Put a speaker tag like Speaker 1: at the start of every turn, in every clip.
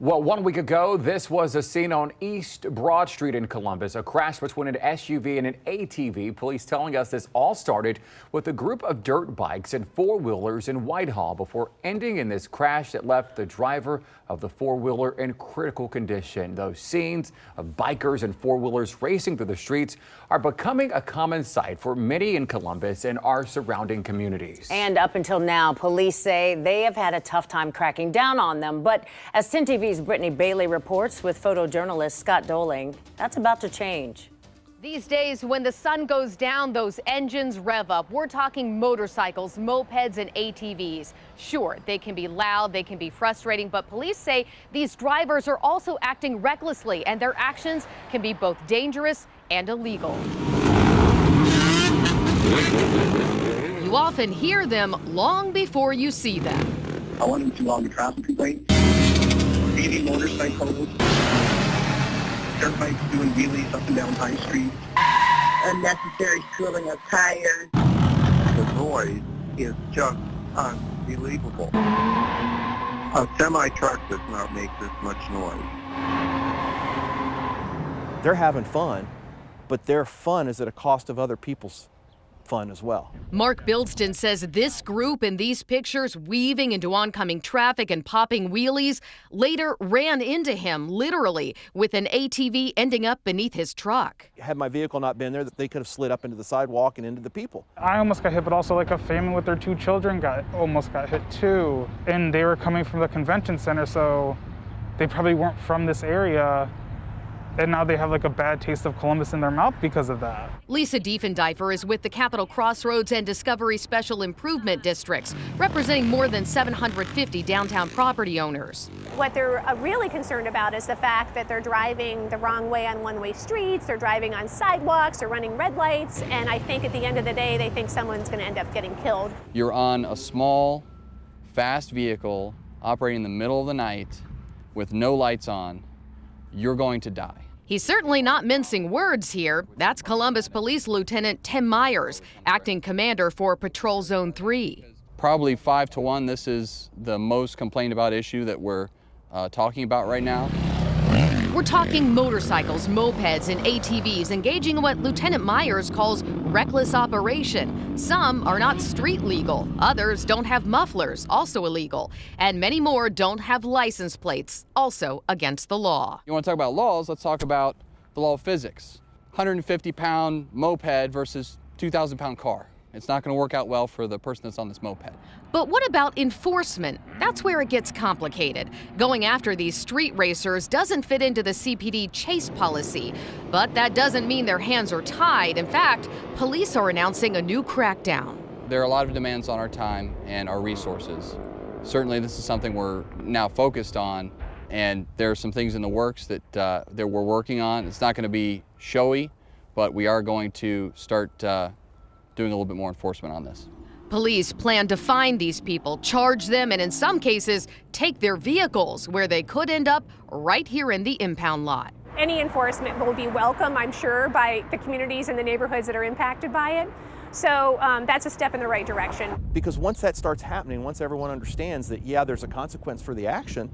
Speaker 1: Well, 1 week ago, this was a scene on East Broad Street in Columbus, a crash between an SUV and an ATV. Police telling us this all started with a group of dirt bikes and four-wheelers in Whitehall before ending in this crash that left the driver of the four-wheeler in critical condition. Those scenes of bikers and four-wheelers racing through the streets are becoming a common sight for many in Columbus and our surrounding communities.
Speaker 2: And up until now, police say they have had a tough time cracking down on them. But as 10 TV's Brittany Bailey reports with photojournalist Scott Doling, that's about to change.
Speaker 3: These days, when the sun goes down, those engines rev up. We're talking motorcycles, mopeds, and ATVs. Sure, they can be loud, they can be frustrating, but police say these drivers are also acting recklessly, and their actions can be both dangerous and illegal. You often hear them long before you see them.
Speaker 4: I want them to log a traffic complaint. Speeding motorcycles, dirt bikes doing wheelies up and down High Street.
Speaker 5: Unnecessary drilling of tires.
Speaker 4: The noise is just unbelievable. A semi-truck does not make this much noise.
Speaker 6: They're having fun, but their fun is at a cost of other people's fun as well.
Speaker 3: Mark Bilston says this group in these pictures, weaving into oncoming traffic and popping wheelies, later ran into him, literally, with an ATV ending up beneath his truck.
Speaker 6: Had my vehicle not been there, that they could have slid up into the sidewalk and into the people.
Speaker 7: I almost got hit, but also like a family with their 2 children almost got hit too. And they were coming from the convention center, so they probably weren't from this area. And now they have like a bad taste of Columbus in their mouth because of that.
Speaker 3: Lisa Diefendiefer is with the Capitol Crossroads and Discovery Special Improvement Districts, representing more than 750 downtown property owners.
Speaker 8: What they're really concerned about is the fact that they're driving the wrong way on one-way streets, they're driving on sidewalks, they're running red lights, and I think at the end of the day, they think someone's going to end up getting killed.
Speaker 9: You're on a small, fast vehicle operating in the middle of the night with no lights on. You're going to die.
Speaker 3: He's certainly not mincing words here. That's Columbus Police Lieutenant Tim Myers, acting commander for Patrol Zone 3.
Speaker 9: Probably 5 to 1, this is the most complained about issue that we're talking about right now.
Speaker 3: We're talking motorcycles, mopeds, and ATVs engaging in what Lieutenant Myers calls reckless operation. Some are not street legal, others don't have mufflers, also illegal, and many more don't have license plates, also against the law.
Speaker 9: You want to talk about laws? Let's talk about the law of physics. 150-pound moped versus 2,000-pound car. It's not going to work out well for the person that's on this moped.
Speaker 3: But what about enforcement? That's where it gets complicated. Going after these street racers doesn't fit into the CPD chase policy. But that doesn't mean their hands are tied. In fact, police are announcing a new crackdown.
Speaker 9: There are a lot of demands on our time and our resources. Certainly this is something we're now focused on, and there are some things in the works that we're working on. It's not going to be showy, but we are going to start doing a little bit more enforcement on this.
Speaker 3: Police plan to find these people, charge them, and in some cases, take their vehicles, where they could end up right here in the impound lot.
Speaker 8: Any enforcement will be welcome, I'm sure, by the communities and the neighborhoods that are impacted by it. So that's a step in the right direction.
Speaker 6: Because once that starts happening, once everyone understands that, yeah, there's a consequence for the action,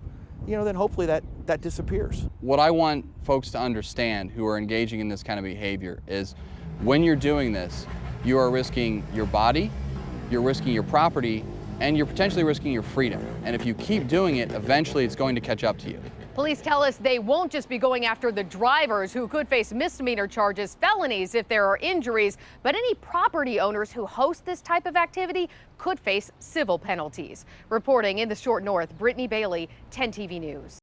Speaker 6: then hopefully that disappears.
Speaker 9: What I want folks to understand who are engaging in this kind of behavior is when you're doing this, you are risking your body, you're risking your property, and you're potentially risking your freedom. And if you keep doing it, eventually it's going to catch up to you.
Speaker 3: Police tell us they won't just be going after the drivers who could face misdemeanor charges, felonies if there are injuries, but any property owners who host this type of activity could face civil penalties. Reporting in the Short North, Brittany Bailey, 10 TV News.